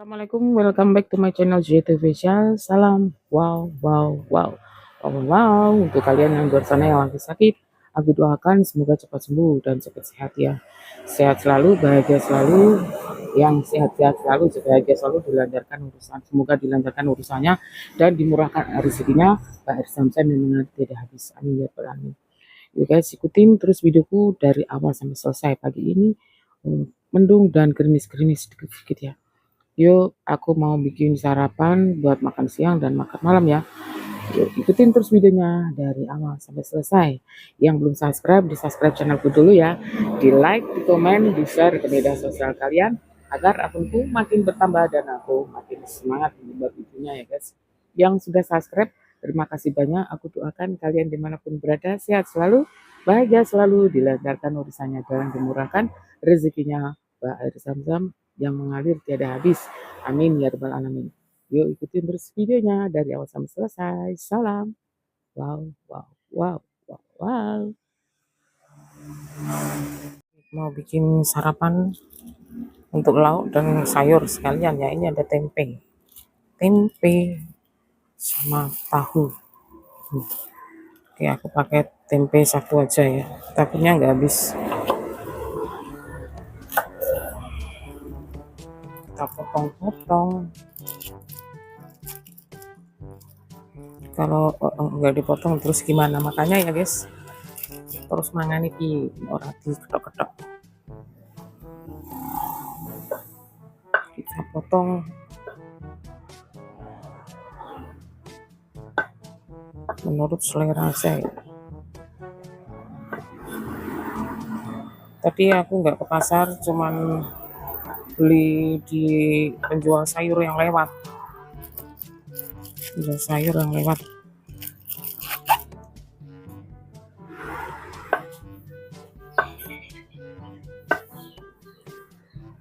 Assalamualaikum, welcome back to my channel JT Facial. Salam wow wow wow wow wow. Untuk kalian yang di luar sana yang lagi sakit, aku doakan semoga cepat sembuh dan cepat sehat ya. Sehat selalu, bahagia selalu, yang sehat-sehat selalu, bahagia selalu, dilancarkan urusan, semoga dilancarkan urusannya dan dimurahkan rezekinya. Pak Samsam yang mengalir tidak habis, amin ya rabbal alamin. Yuk guys, ikutin terus videoku dari awal sampai selesai. Pagi ini mendung dan gerimis-gerimis sedikit-sedikit ya. Yuk, aku mau bikin sarapan buat makan siang dan makan malam ya. Yuk, ikutin terus videonya dari awal sampai selesai. Yang belum subscribe, di subscribe channelku dulu ya. Di like, di komen, di share ke media sosial kalian agar akunku makin bertambah dan aku makin semangat membuat videonya ya guys. Yang sudah subscribe, terima kasih banyak. Aku doakan kalian dimanapun berada sehat selalu, bahagia selalu, dilancarkan urusannya dan dimurahkan rezekinya. Pak Air Zam-Zam yang mengalir tiada habis. Amin ya rabbal alamin. Yuk ikutin terus videonya dari awal sampai selesai. Salam. Wow, wow, wow, wow, wow. Mau bikin sarapan untuk lauk dan sayur sekalian ya. Ini ada tempe. Tempe sama tahu. Oke, aku pakai tempe satu aja ya. Takutnya nggak habis. Kita potong-potong. Kalau nggak dipotong terus gimana? Makanya ya guys, terus mangani ki orang diketok-ketok. Kita potong menurut selera saya. Tadi aku nggak ke pasar, cuman beli di penjual sayur yang lewat. Penjual sayur yang lewat.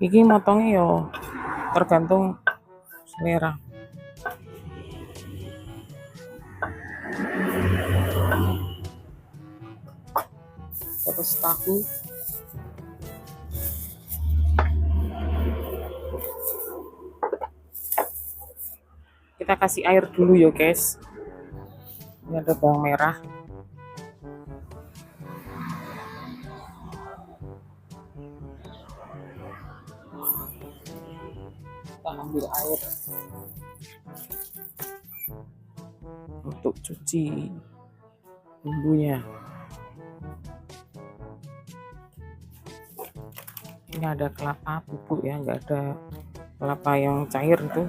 Iki motongnya yo tergantung selera. Terus tahu. Kita kasih air dulu yo guys. Ini ada bawang merah. Kita ambil air untuk cuci bumbunya. Ini ada kelapa bubuk ya, nggak ada kelapa yang cair itu.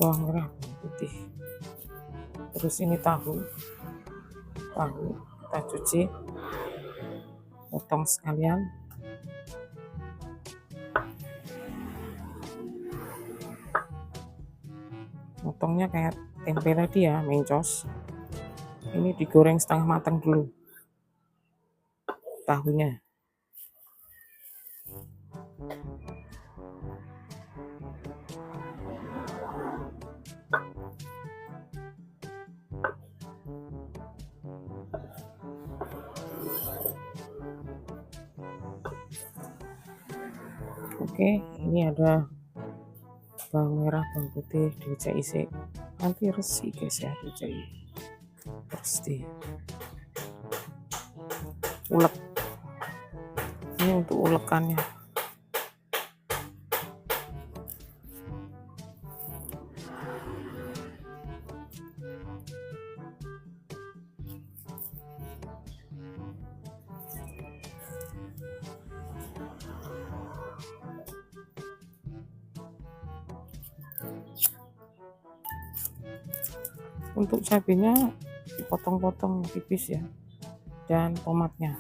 Bawang merah, bawang putih. Terus ini tahu kita cuci, potong sekalian. Potongnya kayak tempe tadi ya, mencos. Ini digoreng setengah matang dulu tahunya. Oke, ini ada bawang merah, bawang putih, dicek isi. Nanti resi guys ya, dicek. Terus di ulek. Ini untuk ulekannya. Untuk cabenya dipotong-potong tipis ya, dan tomatnya.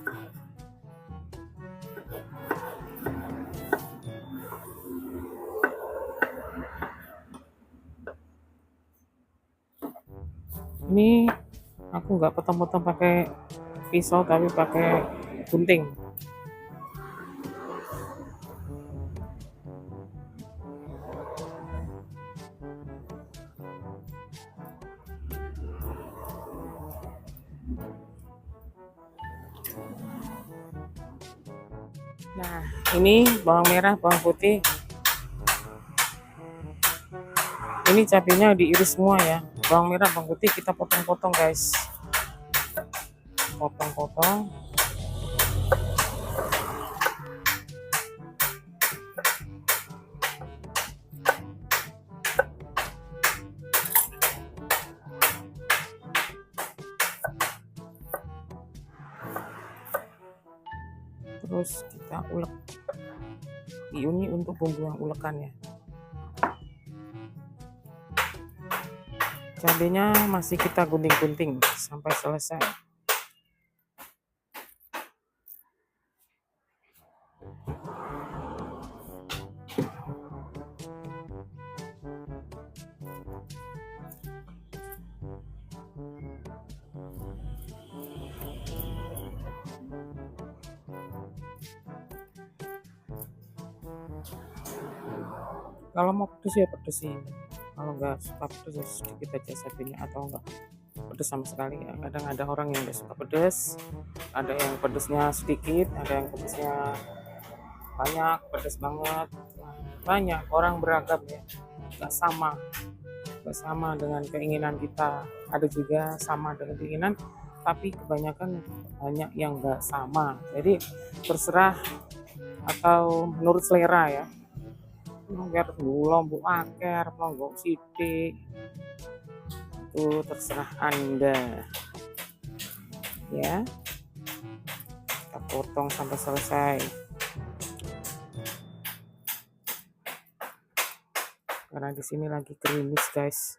Ini aku nggak potong-potong pakai pisau tapi pakai gunting. Nah, ini bawang merah, bawang putih. Ini cabenya diiris semua ya. Bawang merah, bawang putih kita potong-potong guys. Potong-potong. Terus kita ulek. Ini untuk bumbu yang ulekan ya. Cabenya masih kita gunting-gunting sampai selesai. Kalau mau pedes ya pedesin. Kalau nggak suka pedes ya sedikit aja cabenya, atau enggak pedes sama sekali ya. Kadang ada orang yang nggak suka pedes, ada yang pedesnya sedikit, ada yang pedesnya banyak, pedes banget. Banyak orang beragam ya, nggak sama dengan keinginan kita. Ada juga sama dengan keinginan, tapi kebanyakan banyak yang nggak sama. Jadi terserah atau menurut selera ya. Biar gula mbok akeh, mbok sithik. Itu terserah Anda. Ya. Kita potong sampai selesai. Karena di sini lagi gerimis, guys.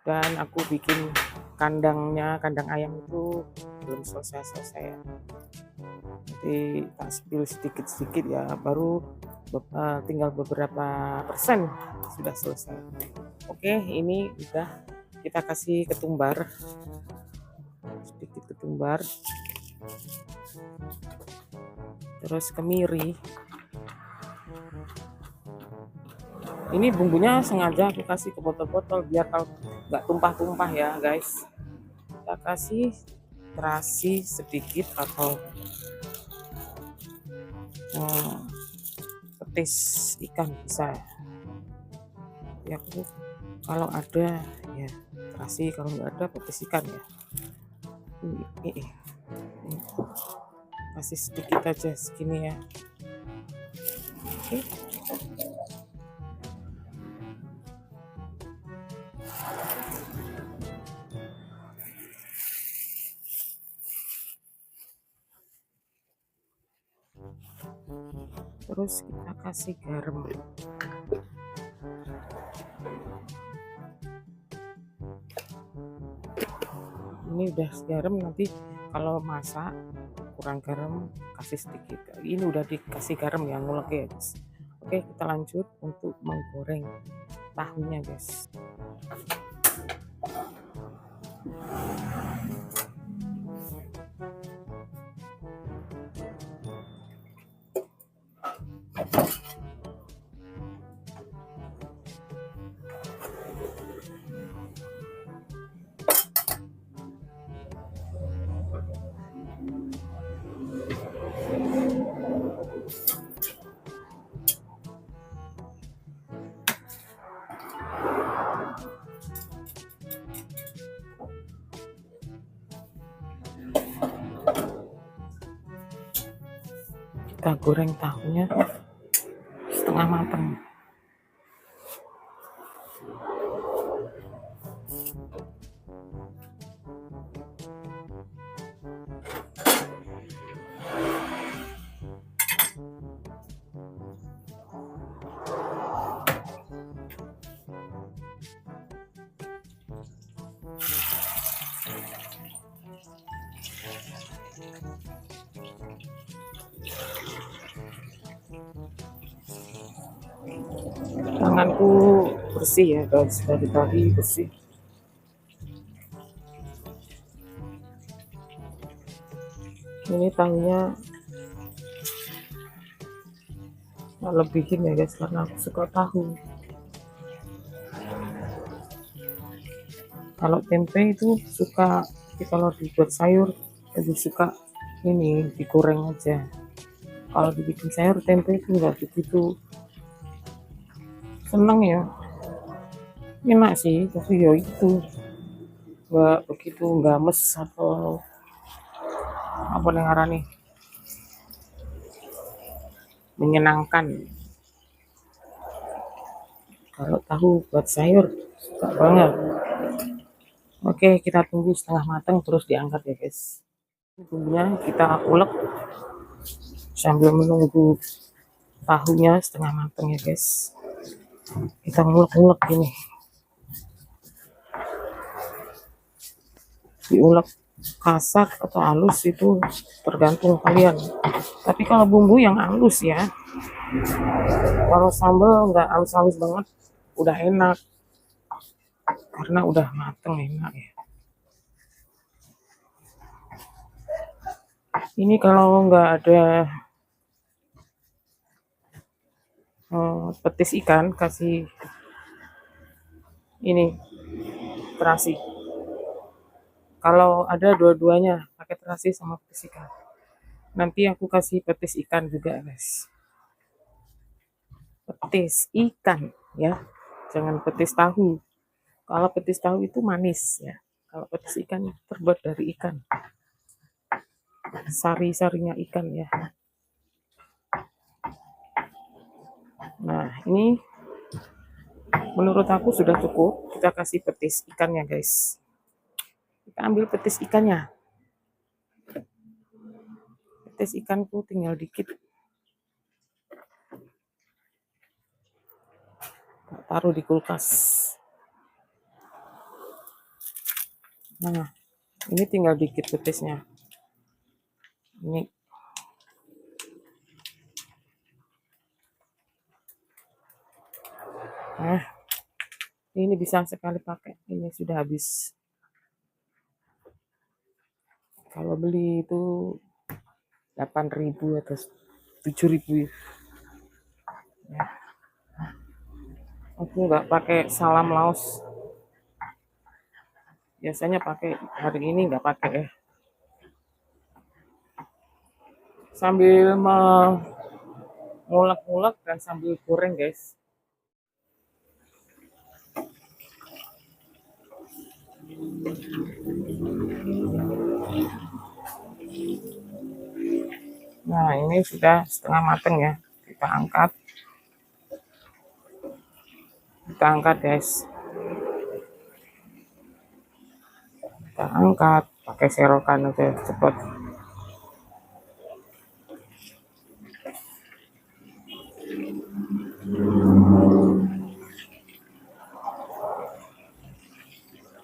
Dan aku bikin kandangnya, kandang ayam itu belum selesai-selesai ya. Nanti tak spill sedikit-sedikit ya, baru tinggal beberapa persen sudah selesai. Oke, ini udah kita kasih ketumbar, sedikit ketumbar, terus kemiri. Ini bumbunya sengaja aku kasih ke botol-botol biar kalau nggak tumpah-tumpah ya guys. Kita kasih terasi sedikit atau petis ikan bisa ya. Aku kalau ada ya terasi, kalau nggak ada petis ikan ya. Ini kasih sedikit aja segini ya. Oke. Terus kita kasih garam. Ini udah garam, nanti kalau masak kurang garam kasih sedikit. Ini udah dikasih garam ya, ngulek ya guys. Oke, kita lanjut untuk menggoreng tahunya guys. Kita goreng tahunya setengah matang. Tanganku bersih ya guys, dari tadi bersih. Ini tahunya lebihin ya guys, karena aku suka tahu. Kalau tempe itu suka, tapi kalau dibuat sayur lebih suka ini digoreng aja. Kalau dibikin sayur tempe itu nggak begitu seneng ya, enak sih tapi ya itu nggak begitu nggak mes atau apa nih menyenangkan. Kalau tahu buat sayur suka banget. Oke, kita tunggu setengah matang terus diangkat ya guys. Bumbunya kita ulek sambil menunggu tahunya setengah matang ya guys. Kita ngulek-ngulek gini, diulek kasar atau halus itu tergantung kalian. Tapi kalau bumbu yang halus ya, kalau sambal nggak halus-halus banget, udah enak karena udah mateng enak ya. Ini kalau nggak ada petis ikan, kasih ini terasi. Kalau ada dua-duanya, pakai terasi sama petis ikan. Nanti aku kasih petis ikan juga guys. Petis ikan ya, jangan petis tahu. Kalau petis tahu itu manis ya. Kalau petis ikan terbuat dari ikan, sari-sarinya ikan ya. Nah ini menurut aku sudah cukup. Kita kasih petis ikannya guys. Kita ambil petis ikannya. Petis ikanku tinggal dikit. Taruh di kulkas. Nah, ini tinggal dikit petisnya. Ini. Nah, ini bisa sekali pakai. Ini sudah habis. Kalau beli itu 8.000 atau 7.000. Ya. Aku nggak pakai salam Laos. Biasanya pakai, hari ini nggak pakai ya. Sambil mengulek-ulek dan sambil goreng guys. Nah ini sudah setengah mateng ya. Kita angkat. Kita angkat guys. Kita angkat pakai serokan aja cepet.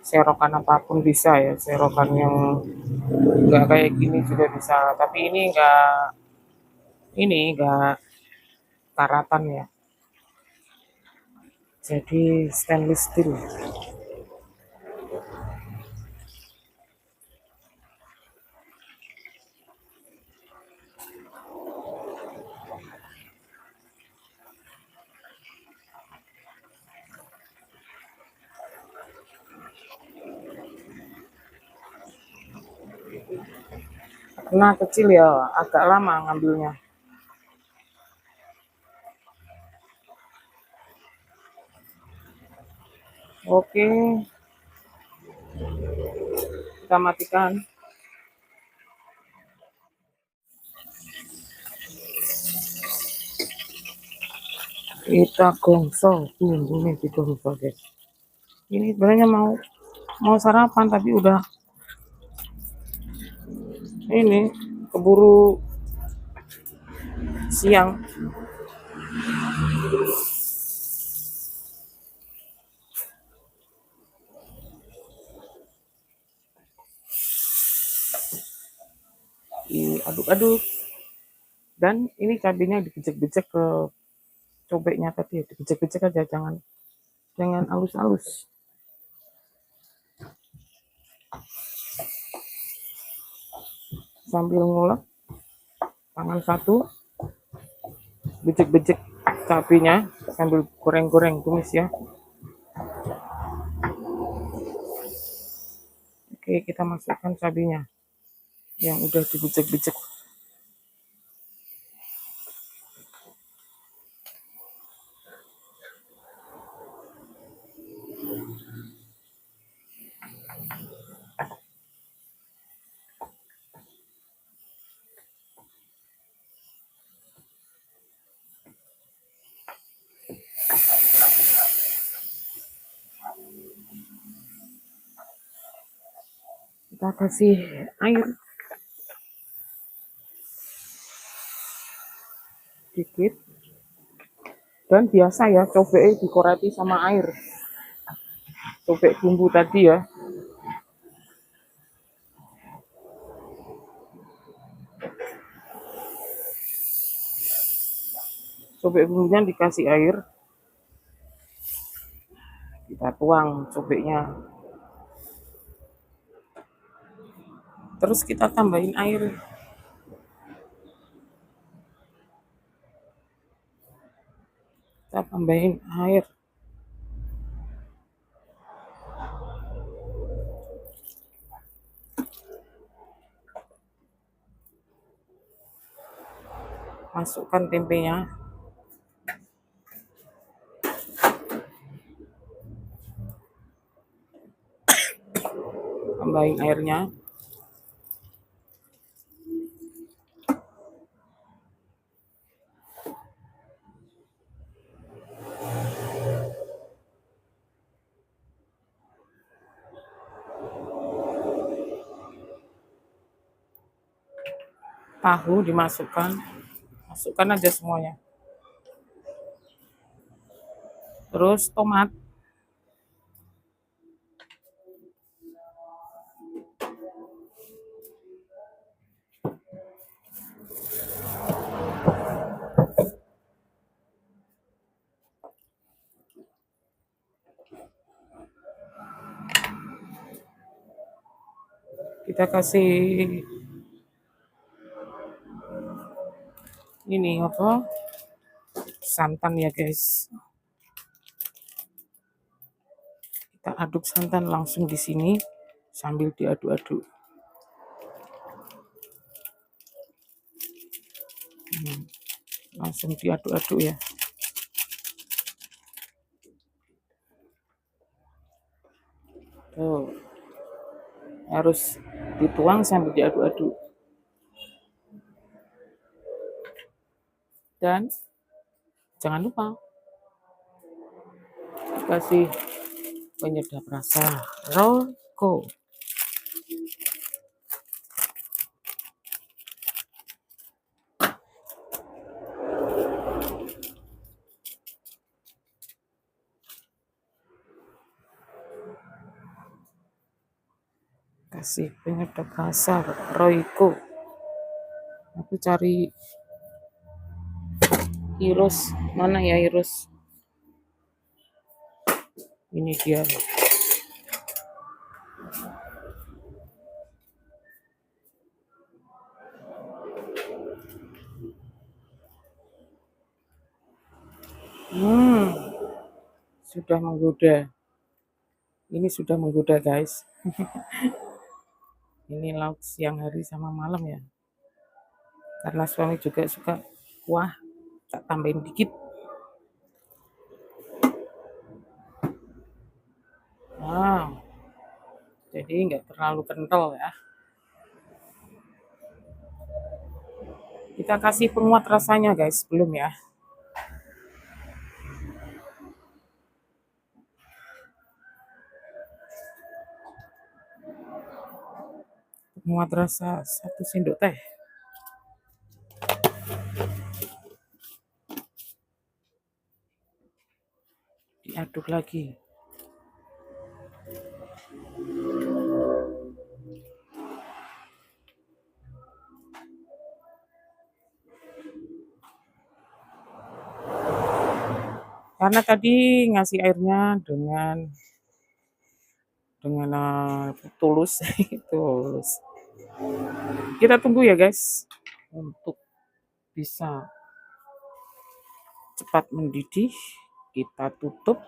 Serokan apapun bisa ya, serokan yang nggak kayak gini juga bisa, tapi ini enggak karatan ya, jadi stainless steel. Karena kecil ya agak lama ngambilnya. Oke, kita matikan. Kita gongso bumbunya di gongso guys. Ini sebenarnya mau sarapan tapi udah ini keburu siang. Diaduk-aduk. Dan ini cabenya dibejek-bejek ke cobeknya tadi, dibejek-bejek aja, jangan halus-halus. Sambil ngulek, tangan satu, bejek-bejek cabenya sambil goreng-goreng tumis ya. Oke, kita masukkan cabenya yang udah dibejek-bejek. Kita kasih air sedikit. Dan biasa ya, cobek dikoreti sama air. Cobek bumbu tadi ya. Cobek bumbunya dikasih air. Kita tuang cobeknya. Terus kita tambahin air. Kita tambahin air. Masukkan tempenya. Tambahin airnya. Tahu dimasukkan. Masukkan aja semuanya. Terus tomat. Kita kasih ini apa? Santan ya guys. Kita aduk santan langsung di sini sambil diaduk-aduk. Langsung diaduk-aduk ya. Tuh. Harus dituang sambil diaduk-aduk. Dan jangan lupa kasih penyedap rasa Royco. Kasih penyedap rasa Royco. Aku cari Heroes, mana ya Heroes? Ini dia. Sudah menggoda. Ini sudah menggoda guys. Ini lauk siang hari sama malam ya. Karena suami juga suka kuah, tak tambahin dikit. Wow. Jadi nggak terlalu kental ya. Kita kasih penguat rasanya guys, belum ya. Penguat rasa 1 sendok teh. Diaduk lagi. Karena tadi ngasih airnya dengan tulus. Tulus. Kita tunggu ya guys untuk bisa cepat mendidih. Kita tutup.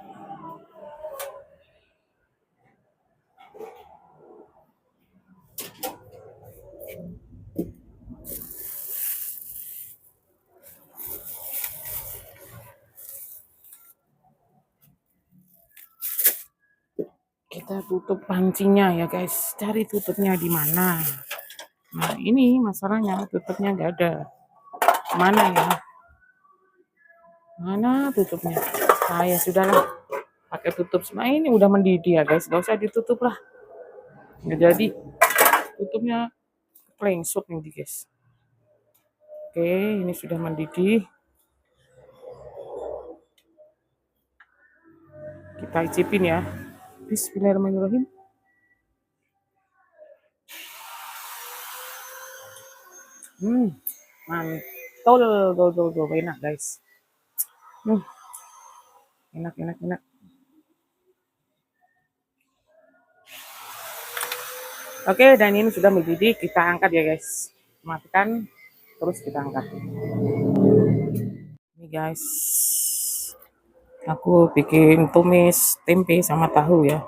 Kita tutup pancinya ya guys. Cari tutupnya di mana? Nah ini masalahnya, tutupnya nggak ada. Mana ya? Mana tutupnya? Ah ya sudahlah, pakai tutup semua. Ini udah mendidih ya guys, nggak usah ditutup lah. Nggak jadi. tutupnya klengsut nih guys. Oke, ini sudah mendidih. Kita icipin ya. Bismillahirrahmanirrahim. Mantul, tuh, enak guys. Enak, enak, enak. Oke, dan ini sudah mendidih, kita angkat ya guys. Matikan, terus kita angkat. Ini guys, aku bikin tumis tempe sama tahu ya.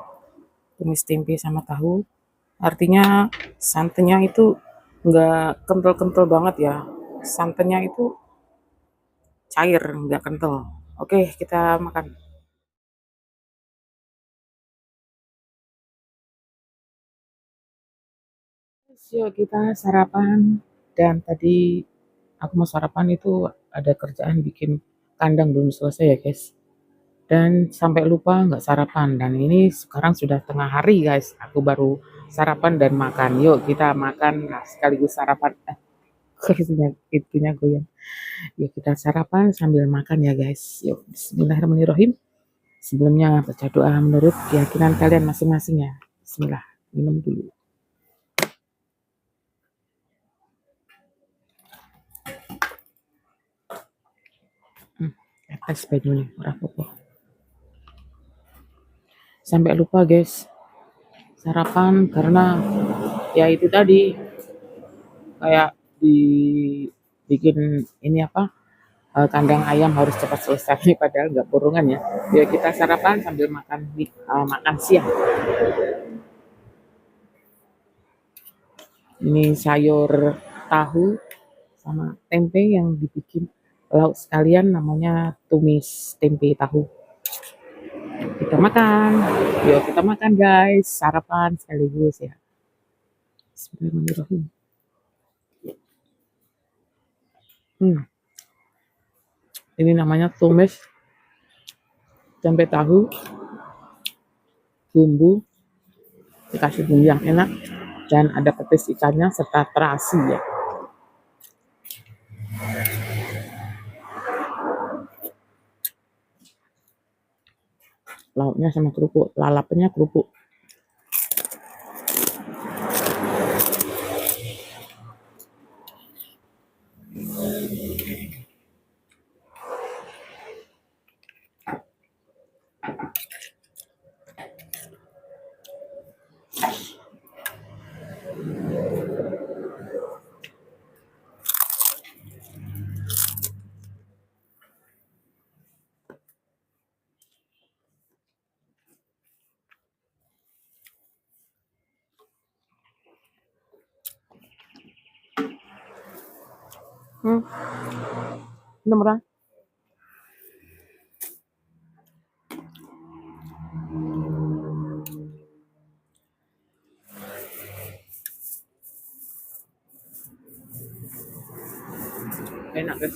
Tumis tempe sama tahu. Artinya santannya itu nggak kental-kental banget ya. Santannya itu cair, nggak kental. Oke, kita makan. Yuk kita sarapan. Dan tadi aku mau sarapan itu ada kerjaan bikin kandang belum selesai ya guys. Dan sampai lupa nggak sarapan. Dan ini sekarang sudah tengah hari guys. Aku baru sarapan dan makan. Yuk kita makan sekaligus sarapan. Kursinya itunya goyang. Yuk kita sarapan sambil makan ya guys. Yuk bismillahirrahmanirrahim. Sebelumnya baca doa menurut keyakinan kalian masing-masing ya. Bismillah. Minum dulu. Atas bajunya murah popo. Sampai lupa guys sarapan karena ya itu tadi kayak dibikin ini apa kandang ayam harus cepat selesai padahal nggak borongan ya. Ya kita sarapan sambil makan siang. Ini sayur tahu sama tempe yang dibikin lauk sekalian namanya tumis tempe tahu. Kita makan. Yuk kita makan guys. Sarapan sekaligus ya. Bismillahirrahmanirrahim. Ini namanya tumis tempe tahu, bumbu, dikasih bumbu yang enak, dan ada petis ikannya serta terasi ya. Lauknya sama kerupuk, lalapnya kerupuk. Ini murah. Enak guys.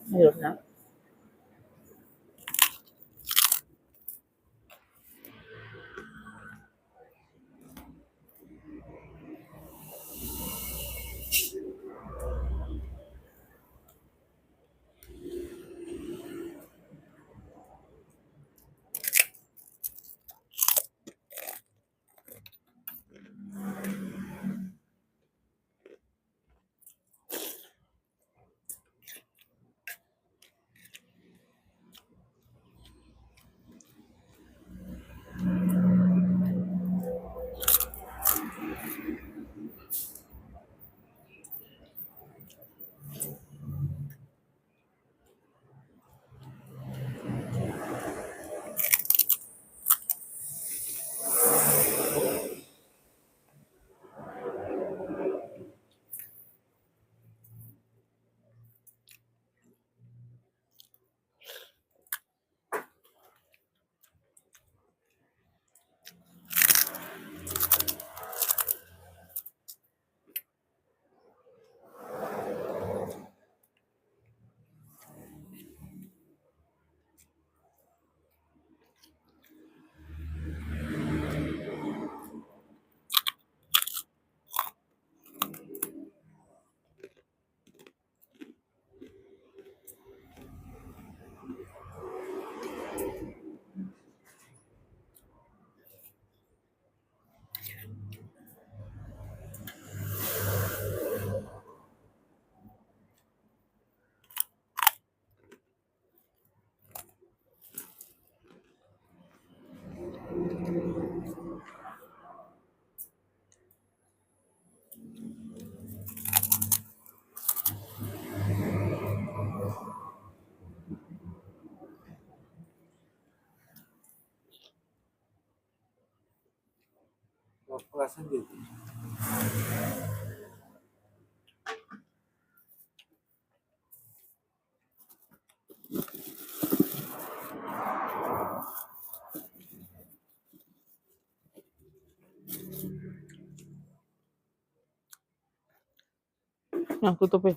Sayurnya. Keperasan gitu. Nah, tutupin.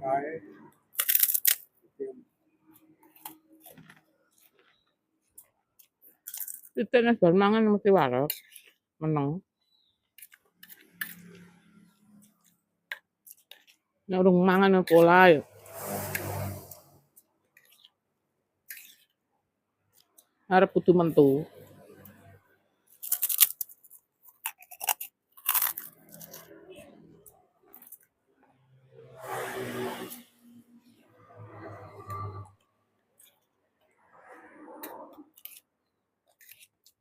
Cái Titik nek bar mangan mesti waras. Meneng. Nek urung mangan pola ya. Arep kudu mentu.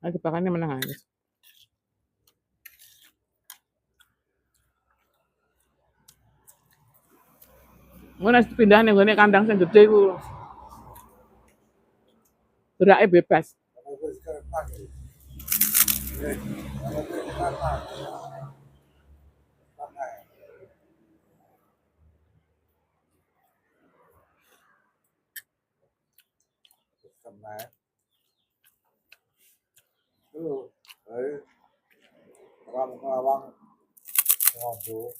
Lagi pakane meneng aja. Ngono nek pindah ning gone kandang sing gedhe ku. Gerake bebas. kalau gue sekarang pakai. Kalau gue sekarang pakai. Pakai. Dulu. Đấy. Rawang ngobrol.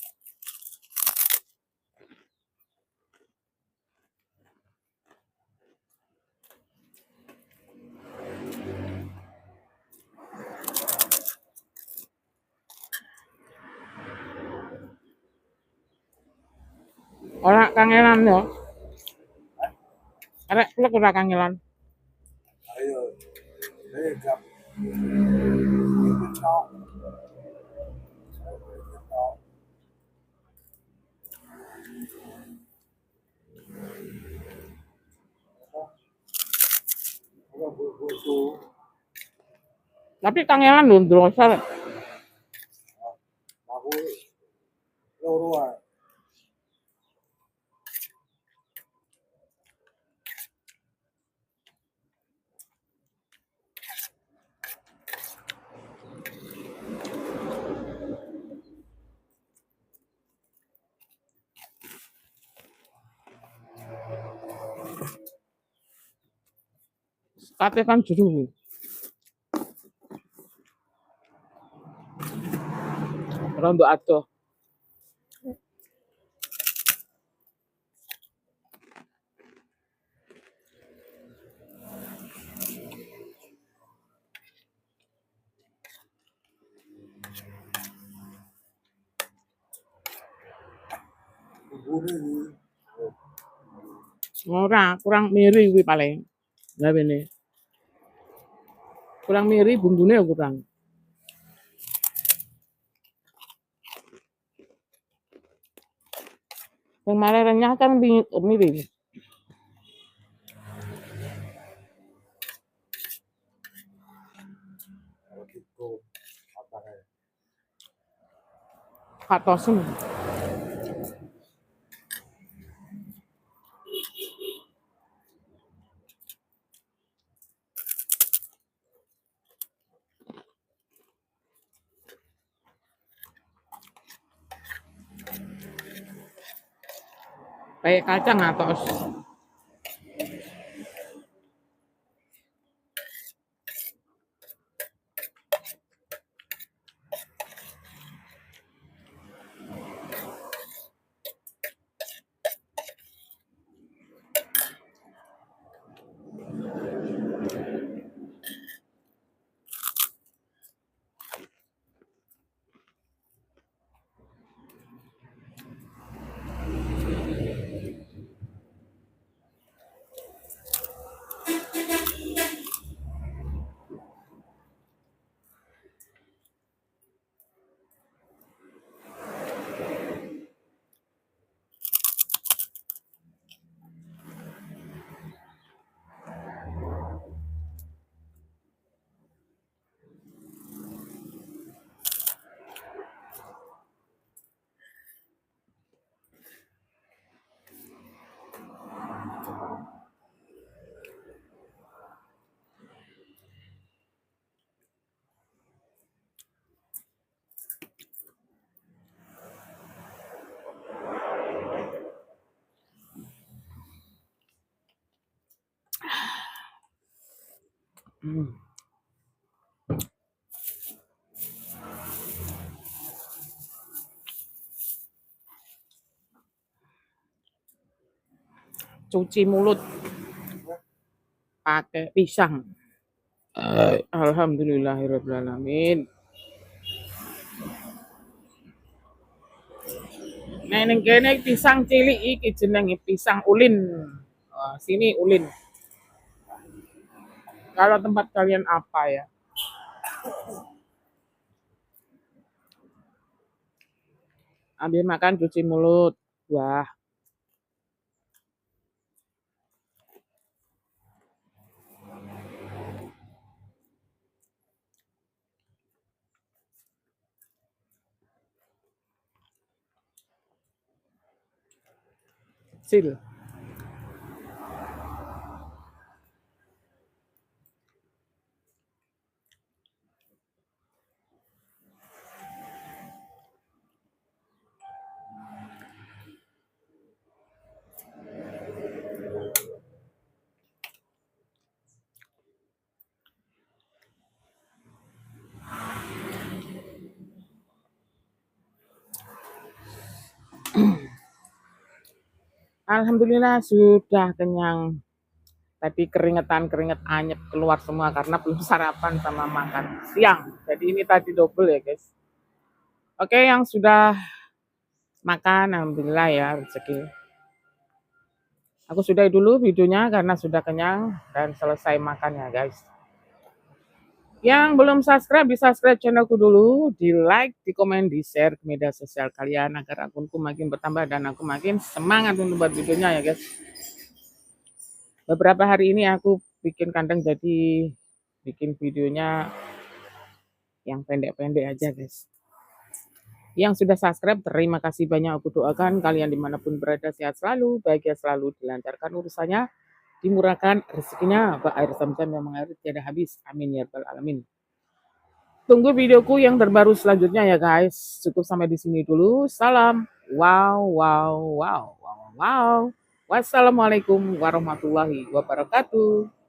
Ora kangelan yo. Arek plek ora kangelan. Ayo. Đấy gặp. Cái to. Cái to. Nó vừa chú. Tapi kangelan lho ndrosor. Aku loro ae. Kate kan jero. Rondo adoh. Bumbune iki. Ora, kurang miri kuwi paling. Gawene. Kurang miri bumbune ya kurang. Yang malah renyah kan mirip. Kalau gitu apa ya? Katosen. Kayak kacang atos. Hmm. Cuci mulut pakai pisang. Alhamdulillahirobbilalamin. Nah, ning kene pisang cilik iki jenenge pisang ulin. Sini ulin. Kalau tempat kalian apa ya? Ambil makan, cuci mulut. Wah, sil. Alhamdulillah sudah kenyang. Tadi keringet anyep keluar semua karena belum sarapan sama makan siang. Jadi ini tadi double ya, guys. Oke, yang sudah makan, alhamdulillah ya rezeki. Aku sudahi dulu videonya karena sudah kenyang dan selesai makan ya, guys. Yang belum subscribe, di subscribe channelku dulu, di like, di komen, di share ke media sosial kalian agar akunku makin bertambah dan aku makin semangat untuk buat videonya ya, guys. Beberapa hari ini aku bikin kandang jadi bikin videonya yang pendek-pendek aja, guys. Yang sudah subscribe, terima kasih banyak. Aku doakan kalian dimanapun berada sehat selalu, bahagia selalu, dilancarkan urusannya, dimurahkan rezekinya, air zam-zam yang mengalir tiada habis. Amin ya rabbal alamin. Tunggu videoku yang terbaru selanjutnya ya, guys. Cukup sampai di sini dulu. Salam. Wow, wow, wow, wow, wow. Wassalamualaikum warahmatullahi wabarakatuh.